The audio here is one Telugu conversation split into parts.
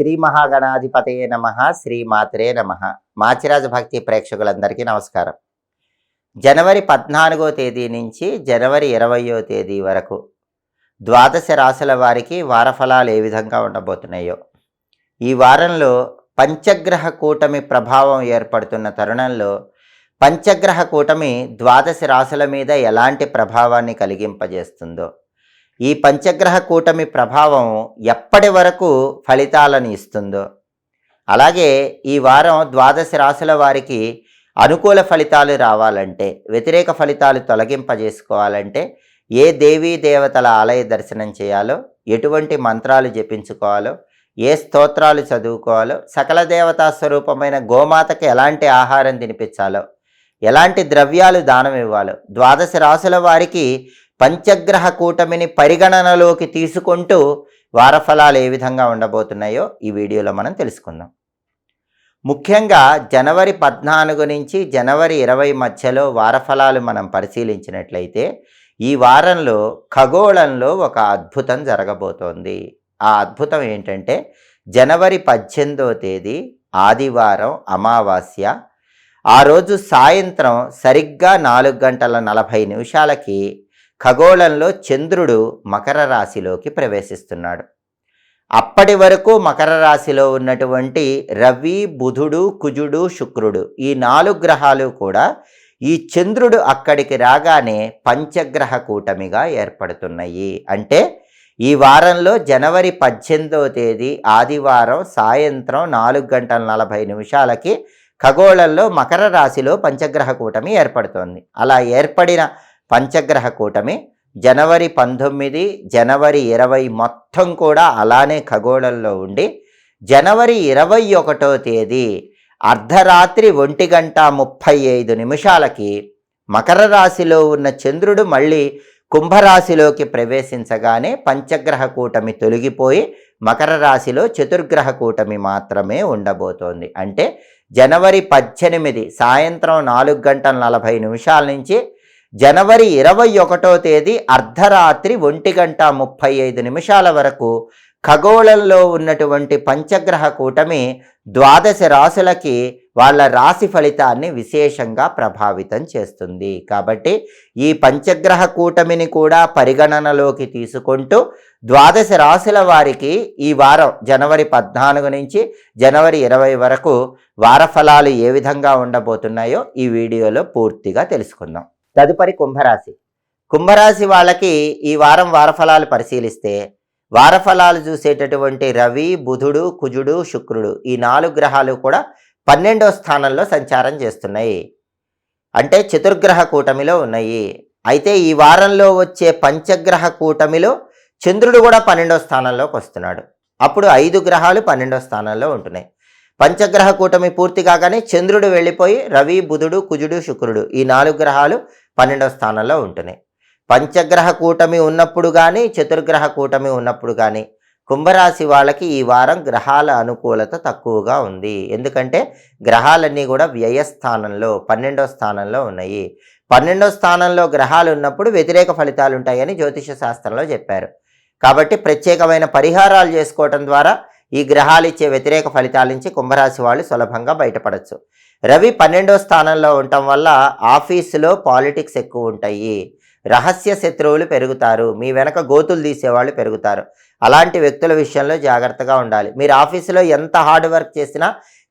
శ్రీ మహాగణాధిపతయే నమః. శ్రీ మాత్రే నమః. మాచిరాజ భక్తి ప్రేక్షకులందరికీ నమస్కారం. జనవరి 14వ తేదీ నుంచి జనవరి 20వ తేదీ వరకు ద్వాదశ రాశుల వారికి వారఫలాలు ఏ విధంగా ఉండబోతున్నాయో, ఈ వారంలో పంచగ్రహ కూటమి ప్రభావం ఏర్పడుతున్న తరుణంలో పంచగ్రహ కూటమి ద్వాదశ రాశుల మీద ఎలాంటి ప్రభావాన్ని కలిగింపజేస్తుందో, ఈ పంచగ్రహ కూటమి ప్రభావం ఎప్పటి వరకు ఫలితాలను ఇస్తుందో, అలాగే ఈ వారం ద్వాదశ రాశుల వారికి అనుకూల ఫలితాలు రావాలంటే, వ్యతిరేక ఫలితాలు తొలగింపజేసుకోవాలంటే ఏ దేవీ దేవతల ఆలయ దర్శనం చేయాలో, ఎటువంటి మంత్రాలు జపించుకోవాలో, ఏ స్తోత్రాలు చదువుకోవాలో, సకల దేవతా స్వరూపమైన గోమాతకి ఎలాంటి ఆహారం తినిపించాలో, ఎలాంటి ద్రవ్యాలు దానం ఇవ్వాలో, ద్వాదశ రాశుల వారికి పంచగ్రహ కూటమిని పరిగణనలోకి తీసుకుంటూ వారఫలాలు ఏ విధంగా ఉండబోతున్నాయో ఈ వీడియోలో మనం తెలుసుకుందాం. ముఖ్యంగా జనవరి 14 నుంచి జనవరి 20 మధ్యలో వారఫలాలు మనం పరిశీలించినట్లయితే ఈ వారంలో ఖగోళంలో ఒక అద్భుతం జరగబోతోంది. ఆ అద్భుతం ఏంటంటే జనవరి 18వ తేదీ ఆదివారం అమావాస్య. ఆ రోజు సాయంత్రం సరిగ్గా 4:40 ఖగోళంలో చంద్రుడు మకర రాశిలోకి ప్రవేశిస్తున్నాడు. అప్పటి వరకు మకర రాశిలో ఉన్నటువంటి రవి, బుధుడు, కుజుడు, శుక్రుడు ఈ 4 గ్రహాలు కూడా ఈ చంద్రుడు అక్కడికి రాగానే పంచగ్రహ కూటమిగా ఏర్పడుతున్నాయి. అంటే ఈ వారంలో జనవరి 18వ తేదీ ఆదివారం సాయంత్రం 4:40 ఖగోళంలో మకర రాశిలో పంచగ్రహ కూటమి ఏర్పడుతోంది. అలా ఏర్పడిన పంచగ్రహ కూటమి జనవరి 19, జనవరి 20 మొత్తం కూడా అలానే ఖగోళంలో ఉండి జనవరి 21వ తేదీ అర్ధరాత్రి 1:35 మకర రాశిలో ఉన్న చంద్రుడు మళ్ళీ కుంభరాశిలోకి ప్రవేశించగానే పంచగ్రహ కూటమి తొలగిపోయి మకర రాశిలో చతుర్గ్రహ కూటమి మాత్రమే ఉండబోతోంది. అంటే జనవరి 18 సాయంత్రం 4:40 నుంచి జనవరి 21వ తేదీ అర్ధరాత్రి 1:35 వరకు ఖగోళంలో ఉన్నటువంటి పంచగ్రహ కూటమి ద్వాదశ రాశులకి వాళ్ళ రాశి ఫలితాన్ని విశేషంగా ప్రభావితం చేస్తుంది. కాబట్టి ఈ పంచగ్రహ కూటమిని కూడా పరిగణనలోకి తీసుకుంటూ ద్వాదశ రాశుల వారికి ఈ వారం జనవరి 14 నుంచి జనవరి 20 వరకు వారఫలాలు ఏ విధంగా ఉండబోతున్నాయో ఈ వీడియోలో పూర్తిగా తెలుసుకుందాం. తదుపరి కుంభరాశి వాళ్ళకి ఈ వారం వారఫలాలు పరిశీలిస్తే వారఫలాలు చూసేటటువంటి రవి, బుధుడు, కుజుడు, శుక్రుడు ఈ 4 గ్రహాలు కూడా 12వ స్థానంలో సంచారం చేస్తున్నాయి. అంటే చతుర్గ్రహ కూటమిలో ఉన్నాయి. అయితే ఈ వారంలో వచ్చే పంచగ్రహ కూటమిలో చంద్రుడు కూడా 12వ స్థానంలోకి వస్తున్నాడు. అప్పుడు 5 గ్రహాలు 12వ స్థానంలో ఉంటున్నాయి. పంచగ్రహ కూటమి పూర్తి కాగానే చంద్రుడు వెళ్ళిపోయి రవి, బుధుడు, కుజుడు, శుక్రుడు ఈ 4 గ్రహాలు 12వ స్థానంలో ఉంటున్నాయి. పంచగ్రహ కూటమి ఉన్నప్పుడు కానీ చతుర్గ్రహ కూటమి ఉన్నప్పుడు కానీ కుంభరాశి వాళ్ళకి ఈ వారం గ్రహాల అనుకూలత తక్కువగా ఉంది. ఎందుకంటే గ్రహాలన్నీ కూడా వ్యయస్థానంలో 12వ స్థానంలో ఉన్నాయి. 12వ స్థానంలో గ్రహాలు ఉన్నప్పుడు వ్యతిరేక ఫలితాలు ఉంటాయని జ్యోతిష శాస్త్రంలో చెప్పారు. కాబట్టి ప్రత్యేకమైన పరిహారాలు చేసుకోవటం ద్వారా ఈ గ్రహాలు ఇచ్చే వ్యతిరేక ఫలితాల నుంచి కుంభరాశి వాళ్ళు సులభంగా బయటపడవచ్చు. రవి 12వ స్థానంలో ఉండటం వల్ల ఆఫీసులో పాలిటిక్స్ ఎక్కువ ఉంటాయి. రహస్య శత్రువులు పెరుగుతారు. మీ వెనక గోతులు తీసేవాళ్ళు పెరుగుతారు. అలాంటి వ్యక్తుల విషయంలో జాగ్రత్తగా ఉండాలి. మీరు ఆఫీసులో ఎంత హార్డ్ వర్క్ చేసినా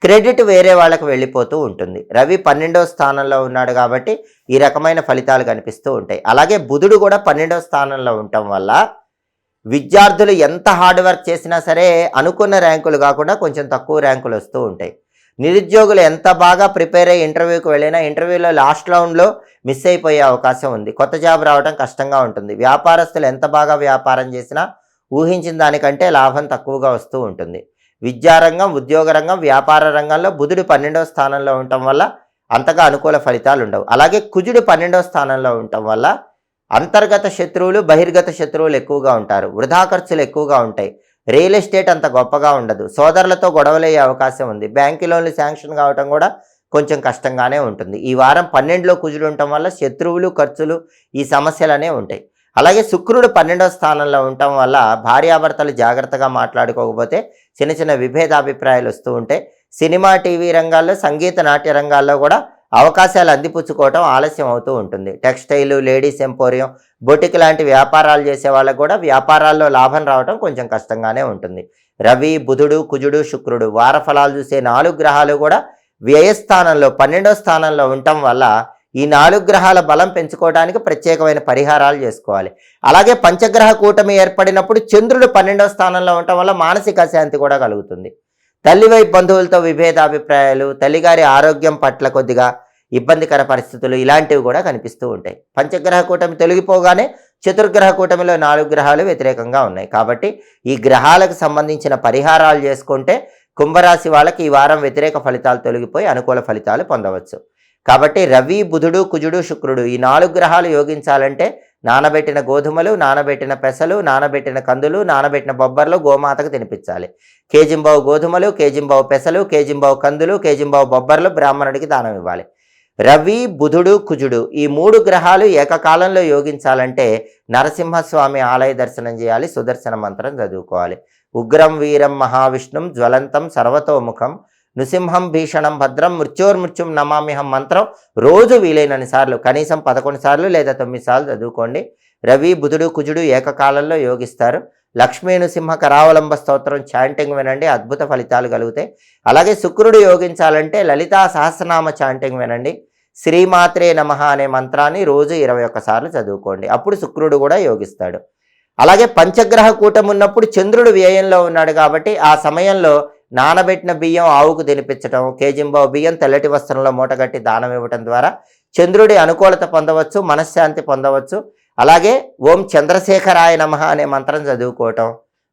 క్రెడిట్ వేరే వాళ్ళకి వెళ్ళిపోతూ ఉంటుంది. రవి 12వ స్థానంలో ఉన్నాడు కాబట్టి ఈ రకమైన ఫలితాలు కనిపిస్తూ ఉంటాయి. అలాగే బుధుడు కూడా 12వ స్థానంలో ఉండటం వల్ల విద్యార్థులు ఎంత హార్డ్ వర్క్ చేసినా సరే అనుకున్న ర్యాంకులు కాకుండా కొంచెం తక్కువ ర్యాంకులు వస్తూ ఉంటాయి. నిరుద్యోగులు ఎంత బాగా ప్రిపేర్ అయ్యి ఇంటర్వ్యూకి వెళ్ళినా ఇంటర్వ్యూలో లాస్ట్ రౌండ్లో మిస్ అయిపోయే అవకాశం ఉంది. కొత్త జాబ్ రావడం కష్టంగా ఉంటుంది. వ్యాపారస్తులు ఎంత బాగా వ్యాపారం చేసినా ఊహించిన దానికంటే లాభం తక్కువగా వస్తూ ఉంటుంది. విద్యారంగం, ఉద్యోగ రంగం, వ్యాపార రంగంలో బుధుడు 12వ స్థానంలో ఉండటం వల్ల అంతగా అనుకూల ఫలితాలు ఉండవు. అలాగే కుజుడు 12వ స్థానంలో ఉండటం వల్ల అంతర్గత శత్రువులు, బహిర్గత శత్రువులు ఎక్కువగా ఉంటారు. వృధా ఖర్చులు ఎక్కువగా ఉంటాయి. రియల్ ఎస్టేట్ అంత గొప్పగా ఉండదు. సోదరులతో గొడవలయ్యే అవకాశం ఉంది. బ్యాంకు లోన్లు శాంక్షన్ కావటం కూడా కొంచెం కష్టంగానే ఉంటుంది. ఈ వారం 12లో కుజుడు ఉండటం వల్ల శత్రువులు, ఖర్చులు ఈ సమస్యలనే ఉంటాయి. అలాగే శుక్రుడు 12వ స్థానంలో ఉండటం వల్ల భార్యాభర్తలు జాగ్రత్తగా మాట్లాడుకోకపోతే చిన్న చిన్న విభేదాభిప్రాయాలు వస్తూ ఉంటాయి. సినిమా, టీవీ రంగాల్లో, సంగీత, నాట్య రంగాల్లో కూడా అవకాశాలు అందిపుచ్చుకోవటం ఆలస్యం అవుతూ ఉంటుంది. టెక్స్టైలు, లేడీస్ ఎంపోరియం, బొటిక్ లాంటి వ్యాపారాలు చేసే వాళ్ళకు కూడా వ్యాపారాల్లో లాభం రావటం కొంచెం కష్టంగానే ఉంటుంది. రవి, బుధుడు, కుజుడు, శుక్రుడు వార ఫలాలు చూసే 4 గ్రహాలు కూడా వ్యయస్థానంలో 12వ స్థానంలో ఉండటం వల్ల ఈ 4 గ్రహాల బలం పెంచుకోవడానికి ప్రత్యేకమైన పరిహారాలు చేసుకోవాలి. అలాగే పంచగ్రహ కూటమి ఏర్పడినప్పుడు చంద్రుడు 12వ స్థానంలో ఉండటం వల్ల మానసిక శాంతి కూడా కలుగుతుంది. తల్లి వైపు బంధువులతో విభేదాభిప్రాయాలు, తల్లిగారి ఆరోగ్యం పట్ల కొద్దిగా ఇబ్బందికర పరిస్థితులు ఇలాంటివి కూడా కనిపిస్తూ ఉంటాయి. పంచగ్రహ కూటమి తొలగిపోగానే చతుర్గ్రహ కూటమిలో 4 గ్రహాలు వ్యతిరేకంగా ఉన్నాయి. కాబట్టి ఈ గ్రహాలకు సంబంధించిన పరిహారాలు చేసుకుంటే కుంభరాశి వాళ్ళకి ఈ వారం వ్యతిరేక ఫలితాలు తొలగిపోయి అనుకూల ఫలితాలు పొందవచ్చు. కాబట్టి రవి, బుధుడు, కుజుడు, శుక్రుడు ఈ 4 గ్రహాలు యోగించాలంటే నానబెట్టిన గోధుమలు, నానబెట్టిన పెసలు, నానబెట్టిన కందులు, నానబెట్టిన బొబ్బర్లు గోమాతకు తినిపించాలి. కేజింబావు గోధుమలు, కేజింబావు పెసలు, కేజింబావు కందులు, కేజింబావు బొబ్బర్లు బ్రాహ్మణుడికి దానం ఇవ్వాలి. రవి, బుధుడు, కుజుడు ఈ 3 గ్రహాలు ఏకకాలంలో యోగించాలంటే నరసింహస్వామి ఆలయ దర్శనం చేయాలి. సుదర్శన మంత్రం చదువుకోవాలి. ఉగ్రం వీరం మహావిష్ణుం జ్వలంతం సర్వతోముఖం నృసింహం భీషణం భద్రం మృత్యోర్మృత్యుం నమామ్యహం మంత్రం రోజు వీలైనన్ని సార్లు, కనీసం 11 సార్లు లేదా 9 సార్లు చదువుకోండి. రవి, బుధుడు, కుజుడు ఏకకాలంలో యోగిస్తారు. లక్ష్మీ నృసింహ కరావలంబ స్తోత్రం చాంటింగ్ వినండి, అద్భుత ఫలితాలు కలుగుతాయి. అలాగే శుక్రుడు యోగించాలంటే లలితా సహస్రనామ చాంటింగ్ వినండి. శ్రీమాత్రే నమః అనే మంత్రాన్ని రోజు 21 సార్లు చదువుకోండి. అప్పుడు శుక్రుడు కూడా యోగిస్తాడు. అలాగే పంచగ్రహ కూటమి ఉన్నప్పుడు చంద్రుడు వ్యయంలో ఉన్నాడు కాబట్టి ఆ సమయంలో నానబెట్టిన బియ్యం ఆవుకు తినిపించడం, కేజింబావు బియ్యం తెల్లటి వస్త్రంలో మూటగట్టి దానం ఇవ్వటం ద్వారా చంద్రుడి అనుకూలత పొందవచ్చు, మనశ్శాంతి పొందవచ్చు. అలాగే ఓం చంద్రశేఖరాయ నమః అనే మంత్రం చదువుకోవటం,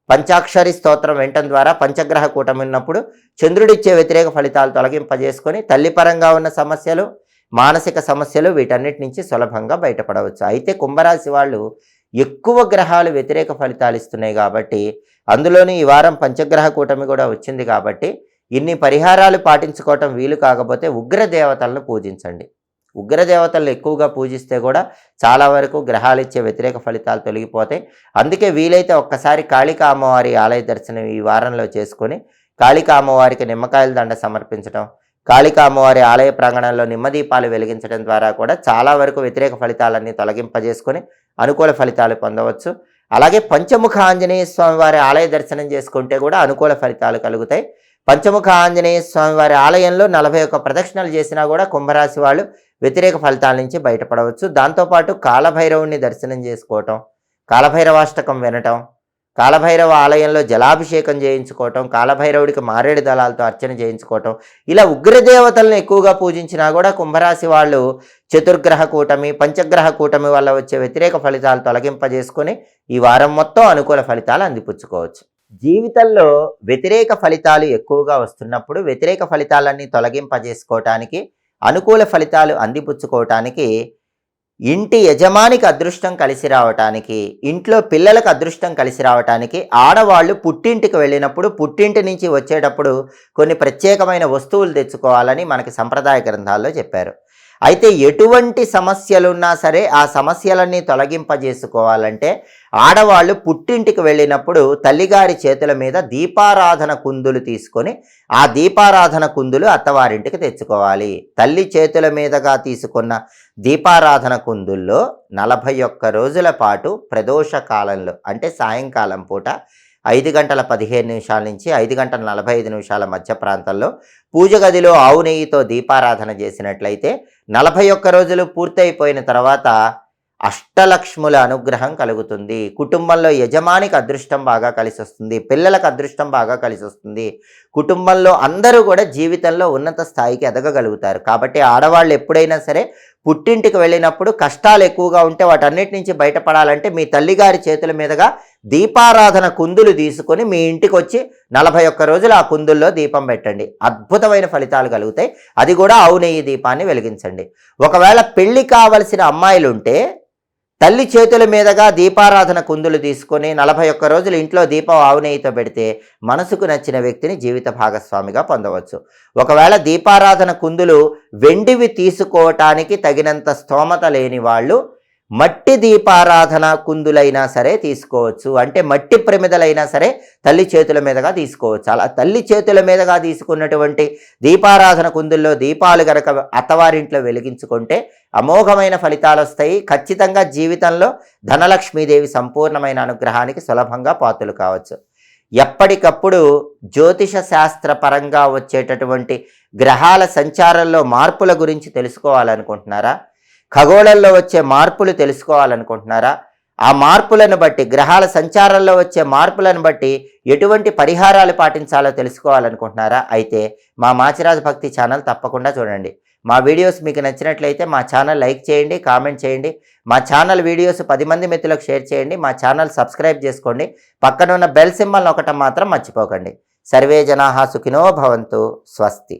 పంచాక్షరి స్తోత్రం వినటం ద్వారా పంచగ్రహ కూటమి ఉన్నప్పుడు చంద్రుడిచ్చే వ్యతిరేక ఫలితాలు తొలగింపజేసుకొని తల్లిపరంగా ఉన్న సమస్యలు, మానసిక సమస్యలు వీటన్నిటి నుంచి సులభంగా బయటపడవచ్చు. అయితే కుంభరాశి వాళ్ళు ఎక్కువ గ్రహాలు వ్యతిరేక ఫలితాలు ఇస్తున్నాయి కాబట్టి, అందులోని ఈ వారం పంచగ్రహ కూటమి కూడా వచ్చింది కాబట్టి ఇన్ని పరిహారాలు పాటించుకోవటం వీలు కాకపోతే ఉగ్రదేవతలను పూజించండి. ఉగ్రదేవతలను ఎక్కువగా పూజిస్తే కూడా చాలా వరకు గ్రహాలు ఇచ్చే వ్యతిరేక ఫలితాలు తొలగిపోతాయి. అందుకే వీలైతే ఒక్కసారి కాళికా అమ్మవారి ఆలయ దర్శనం ఈ వారంలో చేసుకొని కాళికా అమ్మవారికి నిమ్మకాయల దండ సమర్పించడం, కాళికా అమ్మవారి ఆలయ ప్రాంగణంలో నిమ్మదీపాలు వెలిగించడం ద్వారా కూడా చాలా వరకు వ్యతిరేక ఫలితాలన్నీ తొలగింపజేసుకొని అనుకూల ఫలితాలు పొందవచ్చు. అలాగే పంచముఖ ఆంజనేయ స్వామి వారి ఆలయ దర్శనం చేసుకుంటే కూడా అనుకూల ఫలితాలు కలుగుతాయి. పంచముఖ ఆంజనేయ స్వామి వారి ఆలయంలో 41 ప్రదక్షిణలు చేసినా కూడా కుంభరాశి వాళ్ళు వ్యతిరేక ఫలితాల నుంచి బయటపడవచ్చు. దాంతోపాటు కాలభైరవుణ్ణి దర్శనం చేసుకోవటం, కాలభైరవాష్టకం వినటం, కాలభైరవ ఆలయంలో జలాభిషేకం చేయించుకోవటం, కాలభైరవుడికి మారేడు దళాలతో అర్చన చేయించుకోవటం, ఇలా ఉగ్రదేవతలను ఎక్కువగా పూజించినా కూడా కుంభరాశి వాళ్ళు చతుర్గ్రహ కూటమి, పంచగ్రహ కూటమి వల్ల వచ్చే వ్యతిరేక ఫలితాలు తొలగింపజేసుకొని ఈ వారం మొత్తం అనుకూల ఫలితాలు అందిపుచ్చుకోవచ్చు. జీవితంలో వ్యతిరేక ఫలితాలు ఎక్కువగా వస్తున్నప్పుడు వ్యతిరేక ఫలితాలన్నీ తొలగింపజేసుకోవటానికి, అనుకూల ఫలితాలు అందిపుచ్చుకోవటానికి, ఇంటి యజమానికి అదృష్టం కలిసి రావటానికి, ఇంట్లో పిల్లలకు అదృష్టం కలిసి రావటానికి ఆడవాళ్ళు పుట్టింటికి వెళ్ళినప్పుడు పుట్టింటి నుంచి వచ్చేటప్పుడు కొన్ని ప్రత్యేకమైన వస్తువులు తెచ్చుకోవాలని మనకి సంప్రదాయ గ్రంథాల్లో చెప్పారు. అయితే ఎటువంటి సమస్యలున్నా సరే ఆ సమస్యలన్నీ తొలగింపజేసుకోవాలంటే ఆడవాళ్ళు పుట్టింటికి వెళ్ళినప్పుడు తల్లిగారి చేతుల మీద దీపారాధన కుందులు తీసుకొని ఆ దీపారాధన కుందులు అత్తవారింటికి తెచ్చుకోవాలి. తల్లి చేతుల మీదుగా తీసుకున్న దీపారాధన కుందుల్లో 41 రోజుల పాటు ప్రదోష కాలంలో అంటే సాయంకాలం పూట 5 గంటల 15 నిమిషాల నుంచి 5 గంటల 45 నిమిషాల మధ్య ప్రాంతంలో పూజ గదిలో ఆవు నెయ్యితో దీపారాధన చేసినట్లయితే 41 రోజులు పూర్తయిపోయిన తర్వాత అష్టలక్ష్ముల అనుగ్రహం కలుగుతుంది. కుటుంబంలో యజమానికి అదృష్టం బాగా కలిసి వస్తుంది, పిల్లలకు అదృష్టం బాగా కలిసి వస్తుంది, కుటుంబంలో అందరూ కూడా జీవితంలో ఉన్నత స్థాయికి ఎదగగలుగుతారు. కాబట్టి ఆడవాళ్ళు ఎప్పుడైనా సరే పుట్టింటికి వెళ్ళినప్పుడు కష్టాలు ఎక్కువగా ఉంటే వాటన్నిటి నుంచి బయటపడాలంటే మీ తల్లిగారి చేతుల మీదుగా దీపారాధన కుందులు తీసుకొని మీ ఇంటికి వచ్చి 41 రోజులు ఆ కుందుల్లో దీపం పెట్టండి. అద్భుతమైన ఫలితాలు కలుగుతాయి. అది కూడా ఆవు నెయ్యి దీపాన్ని వెలిగించండి. ఒకవేళ పెళ్లి కావలసిన అమ్మాయిలు ఉంటే తల్లి చేతుల మీదుగా దీపారాధన కుందులు తీసుకొని 41 రోజులు ఇంట్లో దీపం ఆవు నెయ్యితో పెడితే మనసుకు నచ్చిన వ్యక్తిని జీవిత భాగస్వామిగా పొందవచ్చు. ఒకవేళ దీపారాధన కుందులు వెండివి తీసుకోవటానికి తగినంత స్తోమత లేని వాళ్ళు మట్టి దీపారాధన కుందులైనా సరే తీసుకోవచ్చు. అంటే మట్టి ప్రమిదలైనా సరే తల్లి చేతుల మీదుగా తీసుకోవచ్చు. అలా తల్లి చేతుల మీదుగా తీసుకున్నటువంటి దీపారాధన కుందుల్లో దీపాలు గనక అత్తవారింట్లో వెలిగించుకుంటే అమోఘమైన ఫలితాలు వస్తాయి. ఖచ్చితంగా జీవితంలో ధనలక్ష్మీదేవి సంపూర్ణమైన అనుగ్రహానికి సులభంగా పాత్రలు కావచ్చు. ఎప్పటికప్పుడు జ్యోతిష శాస్త్ర పరంగా వచ్చేటటువంటి గ్రహాల సంచారంలో మార్పుల గురించి తెలుసుకోవాలనుకుంటున్నారా? ఖగోళంలో వచ్చే మార్పులు తెలుసుకోవాలనుకుంటున్నారా? ఆ మార్పులను బట్టి, గ్రహాల సంచారంలో వచ్చే మార్పులను బట్టి ఎటువంటి పరిహారాలు పాటించాలో తెలుసుకోవాలనుకుంటున్నారా? అయితే మా మాచిరాజు భక్తి ఛానల్ తప్పకుండా చూడండి. మా వీడియోస్ మీకు నచ్చినట్లయితే మా ఛానల్ లైక్ చేయండి, కామెంట్ చేయండి. మా ఛానల్ వీడియోస్ 10 మంది మిత్రులకు షేర్ చేయండి. మా ఛానల్ సబ్స్క్రైబ్ చేసుకోండి. పక్కన ఉన్న బెల్ సింబల్ నొక్కటం మాత్రం మర్చిపోకండి. సర్వే జనాః సుఖినో భవంతు. స్వస్తి.